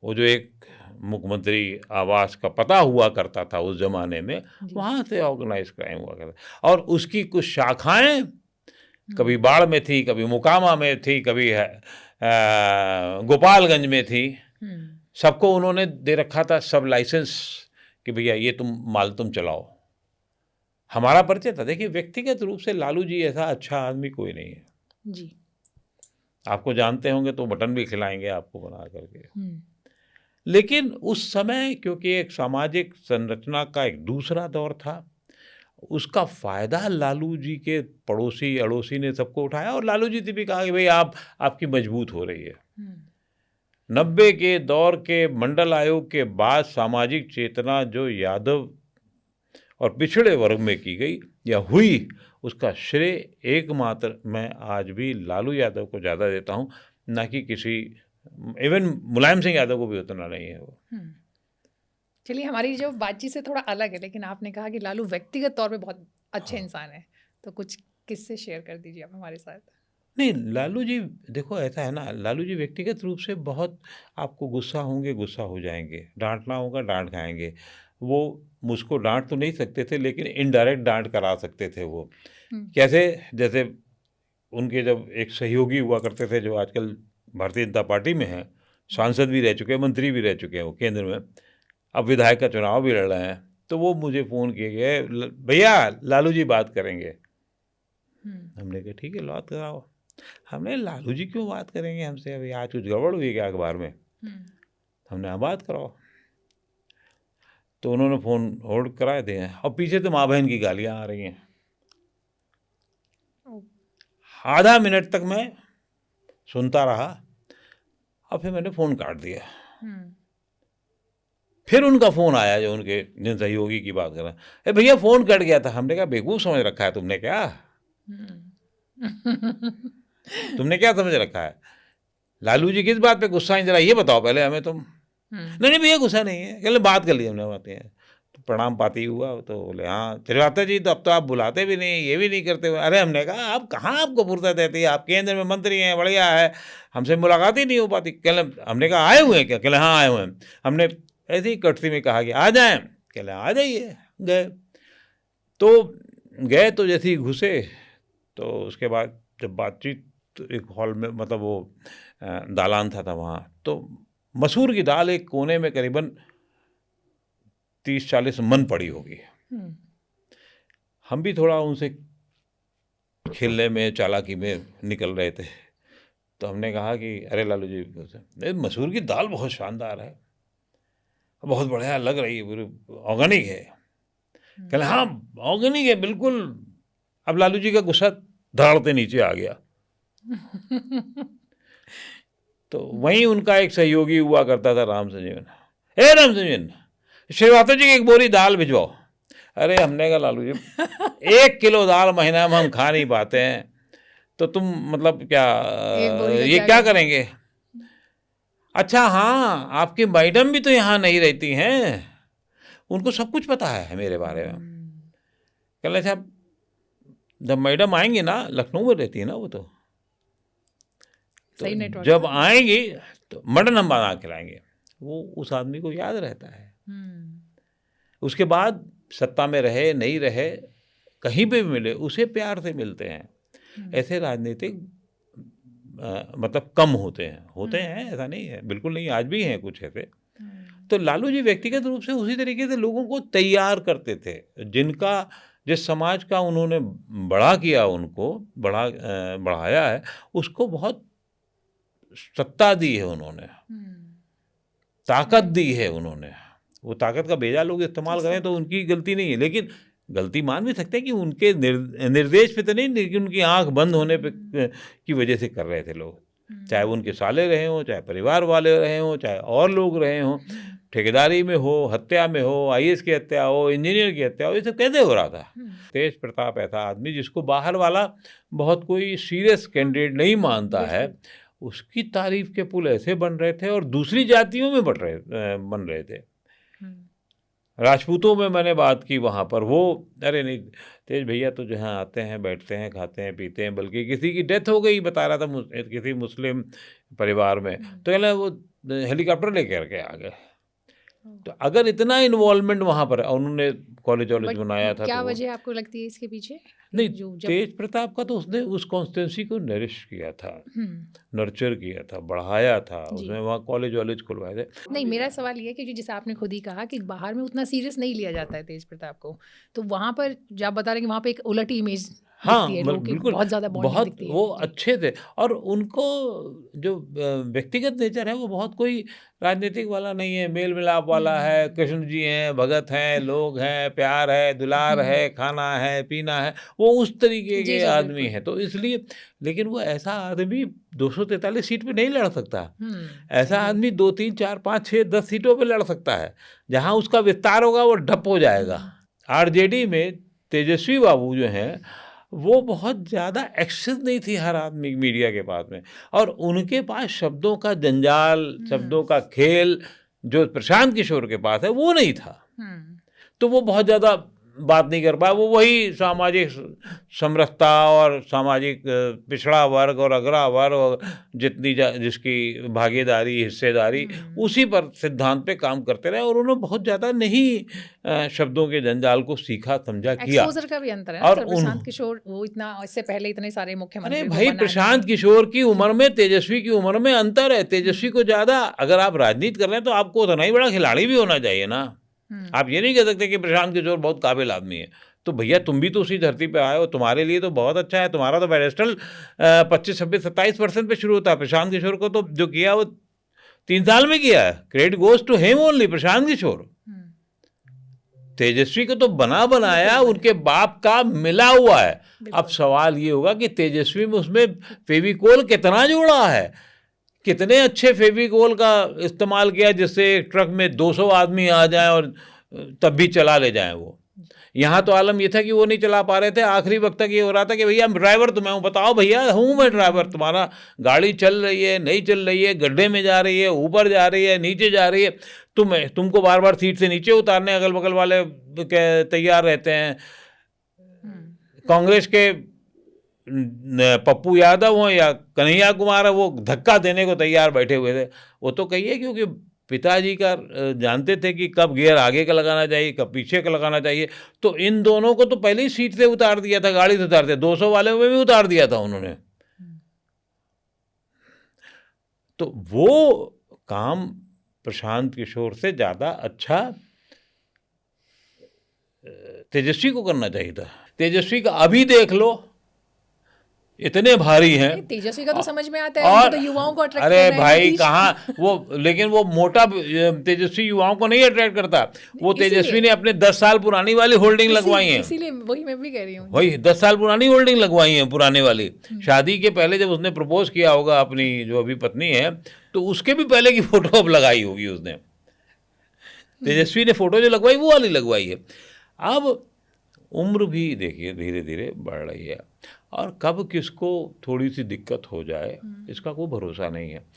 वो जो एक मुख्यमंत्री आवास का पता हुआ करता था उस जमाने में, जी। वहाँ से ऑर्गेनाइज क्राइम हुआ करता, और उसकी कुछ शाखाएं कभी बाढ़ में थी, कभी मोकामा में थी, कभी गोपालगंज में थी। सबको उन्होंने दे रखा था सब लाइसेंस कि भैया ये तुम माल तुम चलाओ। हमारा परिचय था। देखिए, व्यक्तिगत रूप से लालू जी ऐसा अच्छा आदमी कोई नहीं है। जी। आपको जानते होंगे तो मटन भी खिलाएंगे आपको बना करके। लेकिन उस समय क्योंकि एक सामाजिक संरचना का एक दूसरा दौर था, उसका फायदा लालू जी के पड़ोसी अड़ोसी ने सबको उठाया, और लालू जी ने भी कहा कि भाई आपकी मजबूत हो रही है। 90 के दौर के मंडल आयोग के बाद सामाजिक चेतना जो यादव और पिछड़े वर्ग में की गई या हुई, उसका श्रेय एकमात्र मैं आज भी लालू यादव को ज़्यादा देता हूँ, ना कि किसी, इवन मुलायम सिंह यादव को भी उतना नहीं है वो। चलिए, हमारी जो बातचीत से थोड़ा अलग है, लेकिन आपने कहा कि लालू व्यक्तिगत तौर पे बहुत अच्छे इंसान है, तो कुछ किस्से शेयर कर दीजिए आप हमारे साथ। नहीं, लालू जी देखो ऐसा है ना, लालू जी व्यक्तिगत रूप से बहुत, आपको गुस्सा होंगे गुस्सा हो जाएंगे, डांटना होगा डांट खाएंगे। वो मुझको डांट तो नहीं सकते थे, लेकिन इनडायरेक्ट डांट करा सकते थे वो। कैसे? जैसे उनके जब एक सहयोगी हुआ करते थे जो आजकल भारतीय जनता पार्टी में हैं, सांसद भी रह चुके हैं, मंत्री भी रह चुके हैं वो केंद्र में, अब विधायक का चुनाव भी लड़ रहे हैं, तो वो मुझे फ़ोन किए गए, भैया लालू जी बात करेंगे। हमने कहा ठीक है, बात कराओ। हमने लालू जी क्यों बात करेंगे हमसे, अभी आज कुछ गड़बड़ हुई क्या अखबार में? हमने कहा बात कराओ। तो उन्होंने फ़ोन होल्ड कराए थे, और पीछे तो माँ बहन की गालियाँ आ रही हैं। आधा मिनट तक मैं सुनता रहा, और फिर मैंने फ़ोन काट दिया। फिर उनका फ़ोन आया, जो उनके जिन सहयोगी की बात कर रहे हैं, अरे भैया फ़ोन कट गया था। हमने कहा बेवकूफ़ समझ रखा है तुमने क्या? तुमने क्या समझ रखा है? लालू जी किस बात पे गुस्सा है, जरा ये बताओ पहले हमें तुम। नहीं नहीं भैया गुस्सा नहीं है, चलो बात कर ली हमने, बातें हैं। तो प्रणाम पाती हुआ, तो बोले हाँ त्रिवाता जी, तो अब तो आप बुलाते भी नहीं, ये भी नहीं करते हुए। अरे हमने कहा आप कहाँ, आपको फुर्सत रहती है, आप केंद्र में मंत्री हैं, बढ़िया है, हमसे मुलाकात ही नहीं हो पाती। कहले, हमने कहा आए हुए हैं क्या? कहले हाँ आए हुए हैं। हमने ऐसे ही कटसी में कहा कि आ जाएं, कहले आ जाइए। गए तो जैसे ही घुसे, तो उसके बाद जब बातचीत, एक हॉल में, मतलब वो दालान था वहाँ, तो मसूर की दाल एक कोने में करीबन 30-40 मन पड़ी होगी। हम भी थोड़ा उनसे खेलने में, चालाकी में निकल रहे थे। तो हमने कहा कि अरे लालू जी, मसूर की दाल बहुत शानदार है, बहुत बढ़िया लग रही है, पूरी ऑर्गेनिक है। कहले हाँ ऑर्गेनिक है बिल्कुल। अब लालू जी का गुस्सा धड़ाड़ते नीचे आ गया। तो वहीं उनका एक सहयोगी हुआ करता था, राम संजीवन। राम संजीवन, श्रीवास्तव जी की एक बोरी दाल भिजवाओ। अरे हमने कहा लालू जी 1 किलो दाल महीना में हम खा नहीं पाते हैं, तो तुम मतलब क्या, एक बोरी का ये क्या करेंगे? अच्छा हाँ, आपकी मैडम भी तो यहाँ नहीं रहती हैं, उनको सब कुछ पता है मेरे बारे में। कहले साहब, जब मैडम आएंगी ना, लखनऊ में रहती है ना वो, तो सही नेटवर्क जब आएंगी तो मटन हम बना खिलाएंगे। वो उस आदमी को याद रहता है। उसके बाद सत्ता में रहे नहीं रहे, कहीं पे भी मिले उसे प्यार से मिलते हैं। ऐसे राजनीतिक मतलब कम होते हैं, ऐसा नहीं है, बिल्कुल नहीं, आज भी हैं कुछ ऐसे। तो लालू जी व्यक्तिगत रूप से उसी तरीके से लोगों को तैयार करते थे, जिनका, जिस समाज का उन्होंने बड़ा किया, उनको बढ़ाया है, उसको बहुत सत्ता दी है उन्होंने, ताकत दी है उन्होंने। वो ताकत का बेजा लोग इस्तेमाल करें तो उनकी गलती नहीं है, लेकिन गलती मान भी सकते हैं कि उनके निर्देश पे तो नहीं, लेकिन उनकी आंख बंद होने पे की वजह से कर रहे थे लोग, चाहे वो उनके साले रहे हों, चाहे परिवार वाले रहे हों, चाहे और लोग रहे हों, ठेकेदारी में हो, हत्या में हो, आईएएस की हत्या हो, इंजीनियर की हत्या हो, ये सब कैसे हो रहा था? तेज प्रताप ऐसा आदमी जिसको बाहर वाला बहुत कोई सीरियस कैंडिडेट नहीं मानता है, उसकी तारीफ के पुल ऐसे बन रहे थे, और दूसरी जातियों में बन रहे थे। राजपूतों में मैंने बात की वहाँ पर, वो अरे नहीं तेज भैया तो जहाँ आते हैं, बैठते हैं, खाते हैं, पीते हैं, बल्कि किसी की डेथ हो गई बता रहा था किसी मुस्लिम परिवार में, तो कहला वो हेलीकॉप्टर लेकर के आ गए। तो अगर इतना इन्वॉल्वमेंट वहाँ पर, उन्होंने कॉलेज वॉलेज बनाया था, क्या तो वजह आपको लगती है इसके पीछे? नहीं, जो तेज प्रताप का तो उसने उस कॉन्स्टिट्यूंसी को नरिश किया था, नर्चर किया था, बढ़ाया था, उसमें वहाँ कॉलेज वॉलेज खुलवाए थे। नहीं, मेरा सवाल ये है कि जैसे आपने खुद ही कहा कि बाहर में उतना सीरियस नहीं लिया जाता है तेज प्रताप को, तो वहाँ पर जो आप बता रहे हैं कि वहाँ पे एक उलटी इमेज हाँ, दिखती है लोगों की, बिल्कुल, बहुत ज़्यादा बॉन्डिंग बहुत दिखती है। वो अच्छे थे। और उनको जो व्यक्तिगत नेचर है वो बहुत कोई राजनीतिक वाला नहीं है, मेल मिलाप वाला है। कृष्ण जी हैं, भगत हैं, लोग हैं, प्यार है, दुलार है, खाना है, पीना है, वो उस तरीके जी के जी आदमी बिल्कुल। है। तो इसलिए, लेकिन वो ऐसा आदमी 243 सीट पे नहीं लड़ सकता। ऐसा जी आदमी 2, 3, 4, 5, 6, 10 सीटों पे लड़ सकता है। जहाँ उसका विस्तार होगा वो ठप हो जाएगा। आरजेडी में तेजस्वी बाबू जो हैं, वो बहुत ज़्यादा एक्सेस नहीं थी हर आदमी मीडिया के पास में, और उनके पास शब्दों का जंजाल, शब्दों का खेल जो प्रशांत किशोर के पास है वो नहीं था। तो वो बहुत ज़्यादा बात नहीं कर पाया। वो वही सामाजिक समरसता और सामाजिक पिछड़ा वर्ग और अगड़ा वर्ग और जिसकी भागीदारी, हिस्सेदारी, उसी पर सिद्धांत पे काम करते रहे, और उन्होंने बहुत ज़्यादा नहीं शब्दों के जंजाल को सीखा, समझा, किया। एक्सपोजर का भी अंतर है और सर, प्रशांत किशोर वो इतना, इससे पहले इतने सारे मुख्यमंत्री अरे भाई, प्रशांत किशोर की उम्र में तेजस्वी की उम्र में अंतर है। तेजस्वी को ज़्यादा, अगर आप राजनीति कर रहे हैं तो आपको उतना ही बड़ा खिलाड़ी भी होना चाहिए ना। आप ये नहीं कह सकते कि प्रशांत किशोर बहुत काबिल आदमी है। तो भैया, तुम भी तो उसी धरती पे आए हो, तुम्हारे लिए तो बहुत अच्छा है। तुम्हारा तो बैरिस्टल 25, 26, 27% पे शुरू होता है। प्रशांत किशोर को तो जो किया वो 3 साल में किया है। Credit goes to him only, Prashant Kishor. Tejashwi को तो बना बनाया उनके बाप का मिला हुआ है। अब सवाल ये होगा कि तेजस्वी में उसमें फेविकोल कितना जोड़ा है, कितने अच्छे फेविकोल का इस्तेमाल किया जिससे एक ट्रक में 200 आदमी आ जाएं और तब भी चला ले जाएं। वो यहाँ तो आलम ये था कि वो नहीं चला पा रहे थे। आखिरी वक्त तक ये हो रहा था कि भैया ड्राइवर तो मैं हूँ, बताओ भैया, हूँ मैं ड्राइवर, तुम्हारा गाड़ी चल रही है, नहीं चल रही है, गड्ढे में जा रही है, ऊपर जा रही है, नीचे जा रही है, तुमको बार बार सीट से नीचे उतारने अगल बगल वाले तैयार रहते हैं। कांग्रेस के पप्पू यादव हो या कन्हैया कुमार है, वो धक्का देने को तैयार बैठे हुए थे। वो तो कहिए, क्योंकि पिताजी का जानते थे कि कब गियर आगे का लगाना चाहिए, कब पीछे का लगाना चाहिए। तो इन दोनों को तो पहले ही सीट से उतार दिया था, गाड़ी से उतारते, 200 वाले में भी उतार दिया था उन्होंने। तो वो काम प्रशांत किशोर से ज़्यादा अच्छा तेजस्वी को करना चाहिए था। तेजस्वी का अभी देख लो, इतने भारी हैं। तेजस्वी का तो समझ में आता है, और तो युवाओं को अट्रैक्ट अरे भाई, कहाँ वो, लेकिन वो मोटा तेजस्वी युवाओं को नहीं अट्रैक्ट करता। वो तेजस्वी ने अपने 10 साल पुरानी वाली होल्डिंग लगवाई है। इसीलिए वही मैं भी कह रही हूँ, वही 10 साल पुरानी होल्डिंग लगवाई है, पुराने वाली। शादी के पहले जब उसने प्रपोज किया होगा अपनी जो अभी पत्नी है, तो उसके भी पहले की फोटो अब लगाई होगी उसने। तेजस्वी ने फोटो जो लगवाई वो वाली लगवाई है। अब उम्र भी देखिए धीरे धीरे बढ़ रही है, और कब किसको थोड़ी सी दिक्कत हो जाए इसका कोई भरोसा नहीं है।